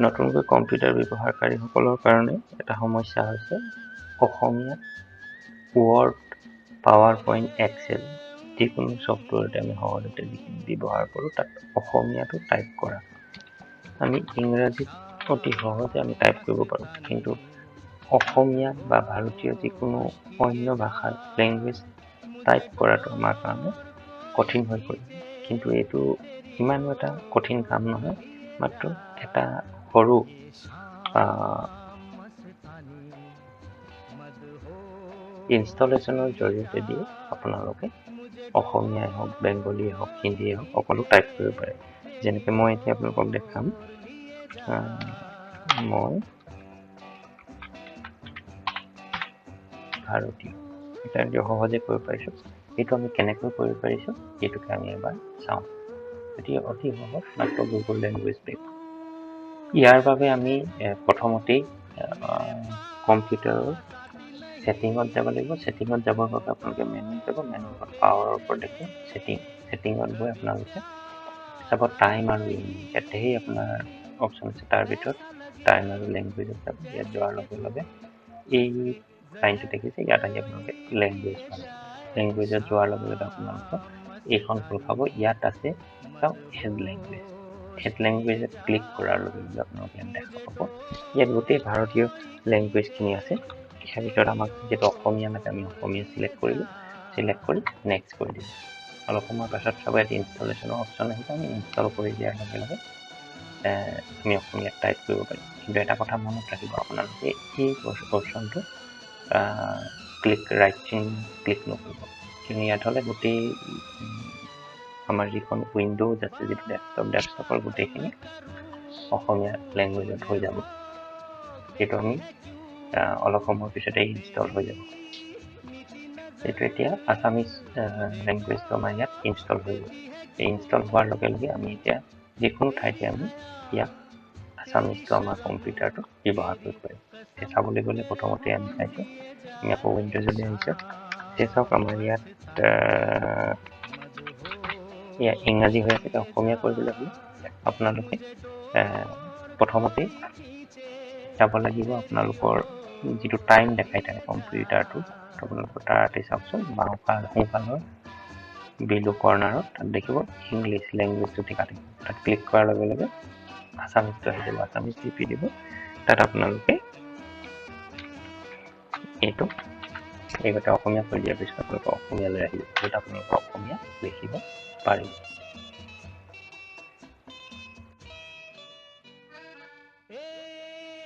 নতুনকৈ কম্পিউটাৰ ব্যৱহাৰকাৰীসকলৰ কাৰণে এটা সমস্যা হৈছে অসমীয়া ৱৰ্ড, পাৱাৰ পইণ্ট, এক্সেল যিকোনো ছফ্টৱেৰতে আমি সহজতে যিখিনি ব্যৱহাৰ কৰোঁ তাত অসমীয়াটো টাইপ কৰা। আমি ইংৰাজীত অতি সহজে আমি টাইপ কৰিব পাৰোঁ, কিন্তু অসমীয়া বা ভাৰতীয় যিকোনো অন্য ভাষাৰ লেংগুৱেজ টাইপ কৰাটো আমাৰ কাৰণে কঠিন হৈ পৰে। কিন্তু এইটো ইমানো এটা কঠিন কাম নহয়, মাত্ৰ এটা সৰু ইনষ্টলেশ্যনৰ জৰিয়তে দি আপোনালোকে অসমীয়াই হওক, বেংগলীয়ে হওক, হিন্দীয়ে হওক সকলো টাইপ কৰিব পাৰে। যেনেকৈ মই এতিয়া আপোনালোকক দেখাম, মই ভাৰতীয় এটা সহজে কৰিব পাৰিছোঁ। এইটো আমি কেনেকৈ কৰিব পাৰিছোঁ এইটোকে আমি এবাৰ চাওঁ। এতিয়া অতি সহজ, মাত্ৰ গুগল লেংগুৱেজ বেক। ইয়াৰ বাবে আমি প্ৰথমতেই কম্পিউটাৰৰ ছেটিঙত যাব লাগিব। ছেটিঙত যাবৰ বাবে আপোনালোকে মেনুত যাব, মেনুৰ পৰা পাৱাৰৰ ওপৰত দেখোন ছেটিঙত গৈ আপোনালোকে চাব টাইম আৰু ইংলিছ। ইয়াত সেই আপোনাৰ অপশ্যন আছে, তাৰ ভিতৰত টাইম আৰু লেংগুৱেজত যাব। ইয়াত যোৱাৰ লগে লগে এই লাইনটো দেখিছে, ইয়াত আহি আপোনালোকে লেংগুৱেজ পাব। লেংগুৱেজত যোৱাৰ লগে লগে আপোনালোকক এইখন খোল খাব। ইয়াত আছে এড লেংগুৱেজ। এড লেংগুৱেজত ক্লিক কৰাৰ লগে লগে আপোনালোকে ইয়াত দেখা পাব। ইয়াত গোটেই ভাৰতীয় লেংগুৱেজখিনি আছে। ইয়াৰ ভিতৰত আমাক যিহেতু অসমীয়া লাগে, আমি অসমীয়া চিলেক্ট কৰিলোঁ। চিলেক্ট কৰি নেক্সট কৰি দিলোঁ। অলপ সময়ৰ পাছত চাব ইয়াত ইনষ্টলেশ্যনৰ অপশ্যন আহিব। আমি ইনষ্টল কৰি দিয়াৰ লগে লগে আমি অসমীয়াত টাইপ কৰিব পাৰিম। কিন্তু এটা কথা মনত ৰাখিব, আপোনালোকে এই অপশ্যনটো ৰাইট চিন ক্লিক নকৰিব। কিন্তু ইয়াত হ'লে গোটেই আমাৰ যিখন উইণ্ডোজ আছে, যিটো ডেস্কটপৰ গোটেইখিনি অসমীয়া লেংগুৱেজত হৈ যাব। সেইটো আমি অলপ সময়ৰ পিছতে ইনষ্টল হৈ যাব। এইটো এতিয়া আছামিজ লেংগুৱেজটো আমাৰ ইয়াত ইনষ্টল হৈ গ'ল। ইনষ্টল হোৱাৰ লগে লগে আমি এতিয়া যিকোনো ঠাইতে আমি ইয়াত আছামিজটো আমাৰ কম্পিউটাৰটো ব্যৱহাৰ কৰিব পাৰিম। চাবলৈ গ'লে প্ৰথমতে আমি চাইছোঁ, আমি আকৌ উইণ্ডোজলৈ আহিছোঁ। চাওক আমাৰ ইয়াত ইংৰাজী হৈ আছে। অসমীয়া কৰিবলৈ হ'লে আপোনালোকে প্ৰথমতে যাব লাগিব আপোনালোকৰ যিটো টাইম দেখাই থাকে কম্পিউটাৰটো, আপোনালোকৰ তাতে চাওকচোন সোঁফালৰ বিলো কৰ্নাৰত তাত দেখিব ইংলিছ লেংগুৱেজটো টিকা থাকিব। তাত ক্লিক কৰাৰ লগে লগে আছামিজটো আহি যাব। আছামিজ টিপি দিব। তাত আপোনালোকে এইগতে অসমীয়া কৰি দিয়াৰ পিছত আপোনালোকে অসমীয়ালৈ আহিব। য'ত আপোনালোকে অসমীয়া লিখিব পাৰিব।